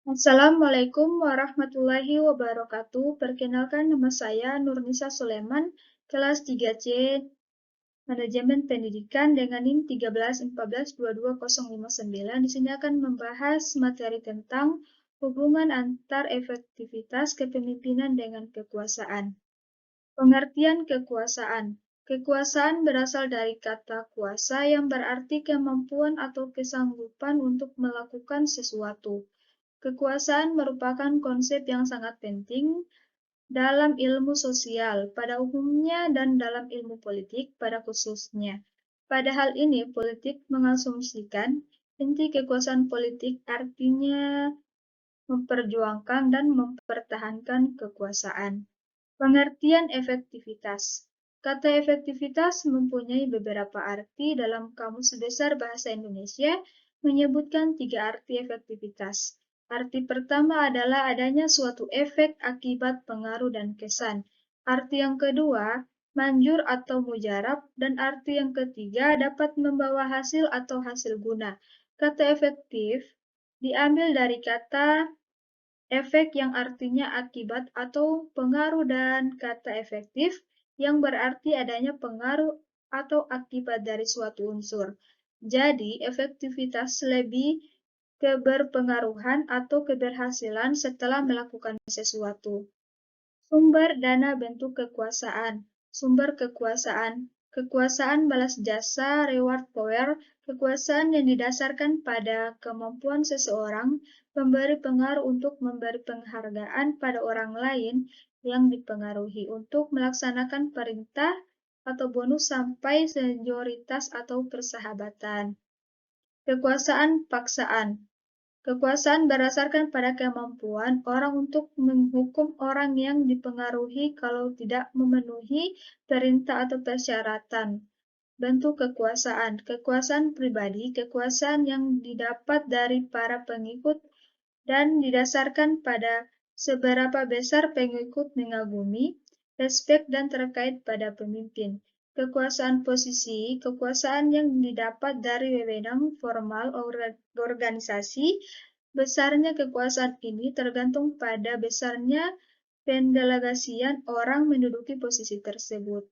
Assalamualaikum warahmatullahi wabarakatuh. Perkenalkan nama saya Nurnisa Suleman, kelas 3C, Manajemen Pendidikan dengan NIM 131422059. Di sini akan membahas materi tentang hubungan antar efektivitas kepemimpinan dengan kekuasaan. Pengertian kekuasaan. Kekuasaan berasal dari kata kuasa yang berarti kemampuan atau kesanggupan untuk melakukan sesuatu. Kekuasaan merupakan konsep yang sangat penting dalam ilmu sosial pada umumnya dan dalam ilmu politik pada khususnya. Pada hal ini, politik mengasumsikan inti kekuasaan politik artinya memperjuangkan dan mempertahankan kekuasaan. Pengertian efektivitas. Kata efektivitas mempunyai beberapa arti dalam Kamus Besar Bahasa Indonesia menyebutkan 3 arti efektivitas. Arti pertama adalah adanya suatu efek, akibat, pengaruh, dan kesan. Arti yang kedua, manjur atau mujarab, dan arti yang ketiga dapat membawa hasil atau hasil guna. Kata efektif diambil dari kata efek yang artinya akibat atau pengaruh dan kata efektif yang berarti adanya pengaruh atau akibat dari suatu unsur. Jadi, efektivitas lebih keberpengaruhan atau keberhasilan setelah melakukan sesuatu. Sumber dana bentuk kekuasaan. Sumber kekuasaan. Kekuasaan balas jasa, reward power, kekuasaan yang didasarkan pada kemampuan seseorang memberi pengaruh untuk memberi penghargaan pada orang lain yang dipengaruhi untuk melaksanakan perintah atau bonus sampai senioritas atau persahabatan. Kekuasaan paksaan. Kekuasaan berdasarkan pada kemampuan orang untuk menghukum orang yang dipengaruhi kalau tidak memenuhi perintah atau persyaratan. Bentuk kekuasaan. Kekuasaan pribadi, kekuasaan yang didapat dari para pengikut dan didasarkan pada seberapa besar pengikut mengagumi, respek, dan terkait pada pemimpin. Kekuasaan posisi, kekuasaan yang didapat dari wewenang formal organisasi. Besarnya kekuasaan ini tergantung pada besarnya pendelegasian orang menduduki posisi tersebut.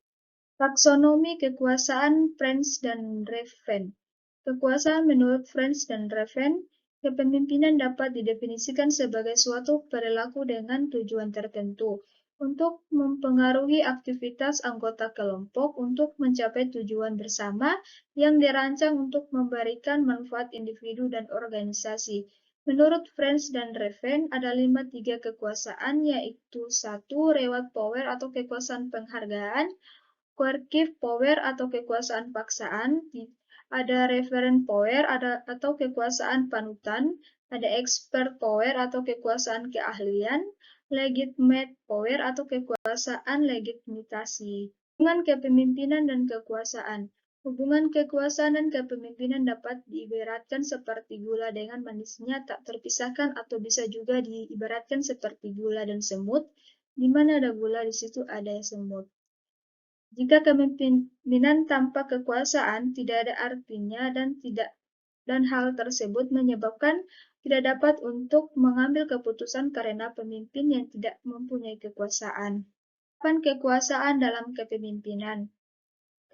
Taksonomi kekuasaan French dan Raven. Kekuasaan menurut French dan Raven, kepemimpinan dapat didefinisikan sebagai suatu perilaku dengan tujuan tertentu untuk mempengaruhi aktivitas anggota kelompok untuk mencapai tujuan bersama yang dirancang untuk memberikan manfaat individu dan organisasi. Menurut French dan Raven, ada 3 kekuasaan, yaitu 1. Reward power atau kekuasaan penghargaan, coercive power atau kekuasaan paksaan, ada referent power atau kekuasaan panutan, ada expert power atau kekuasaan keahlian, legitimate power atau kekuasaan legitimasi. Hubungan kepemimpinan dan kekuasaan. Hubungan kekuasaan dan kepemimpinan dapat diibaratkan seperti gula dengan manisnya tak terpisahkan atau bisa juga diibaratkan seperti gula dan semut. Di mana ada gula, di situ ada semut. Jika kepemimpinan tanpa kekuasaan tidak ada artinya dan hal tersebut menyebabkan tidak dapat untuk mengambil keputusan karena pemimpin yang tidak mempunyai kekuasaan. Kekuasaan dalam kepemimpinan.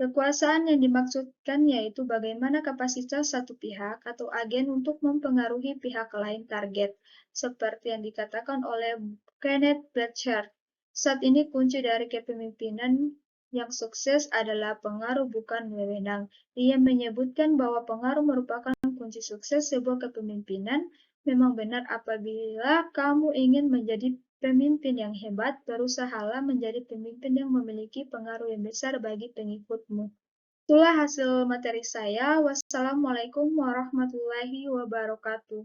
Kekuasaan yang dimaksudkan yaitu bagaimana kapasitas satu pihak atau agen untuk mempengaruhi pihak lain target, seperti yang dikatakan oleh Kenneth Blanchard. Saat ini kunci dari kepemimpinan yang sukses adalah pengaruh bukan wewenang. Ia menyebutkan bahwa pengaruh merupakan kunci sukses sebuah kepemimpinan. Memang benar apabila kamu ingin menjadi pemimpin yang hebat, berusahalah menjadi pemimpin yang memiliki pengaruh yang besar bagi pengikutmu. Itulah hasil materi saya. Wassalamualaikum warahmatullahi wabarakatuh.